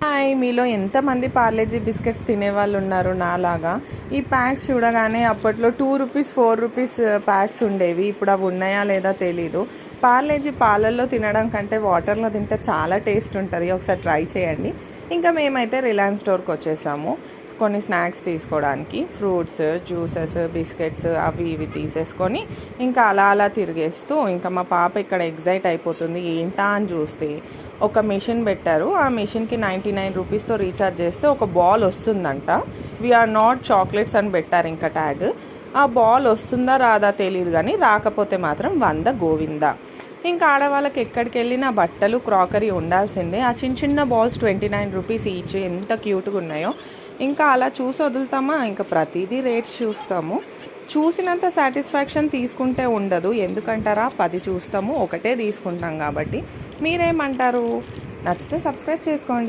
Hi! మీలో ఎంతమంది Parle-G biscuits తినేవాళ్ళు ఉన్నారు నాలాగా? ఈ ప్యాక్స్ చూడగానే అప్పట్లో రూ. 2, రూ. 4 ప్యాక్స్ ఉండేవి. ఇప్పుడు అవి ఉన్నాయా లేదా తెలీదు. పార్లేజీ పాలల్లో తినడం కంటే వాటర్లో తింటే చాలా టేస్ట్ ఉంటుంది. ఒకసారి ట్రై చేయండి. ఇంకా మేమైతే రిలయన్స్ స్టోర్కి వచ్చేసాము కొన్ని స్నాక్స్ తీసుకోవడానికి. ఫ్రూట్స్, జ్యూసెస్, బిస్కెట్స్ అవి ఇవి తీసేసుకొని ఇంకా అలా అలా తిరిగేస్తూ ఇంకా మా పాప ఇక్కడ ఎగ్జైట్ అయిపోతుంది. ఏంటా అని చూస్తే ఒక మిషన్ పెట్టారు. ఆ మిషన్కి 99 రూపీస్తో రీఛార్జ్ చేస్తే ఒక బాల్ వస్తుందంట. వీఆర్ నాట్ చాక్లెట్స్ అని పెట్టారు ఇంకా ట్యాగ్. ఆ బాల్ వస్తుందా రాదా తెలియదు, కానీ రాకపోతే మాత్రం 100 గోవిందా. ఇంకా ఆడవాళ్ళకి ఎక్కడికి వెళ్ళినా బట్టలు, క్రాకరీ ఉండాల్సిందే. ఆ చిన్న చిన్న బాల్స్ 29 రూపీస్ ఈచ్, ఎంత క్యూట్గా ఉన్నాయో. ఇంకా అలా చూసి వదులుతామా, ఇంకా ప్రతిదీ రేట్స్ చూస్తాము. చూసినంత సాటిస్ఫాక్షన్ తీసుకుంటే ఉండదు. ఎందుకంటారా, 10 చూస్తాము, ఒకటే తీసుకుంటాం కాబట్టి. మీరేమంటారు? నచ్చితే సబ్స్క్రైబ్ చేసుకోండి.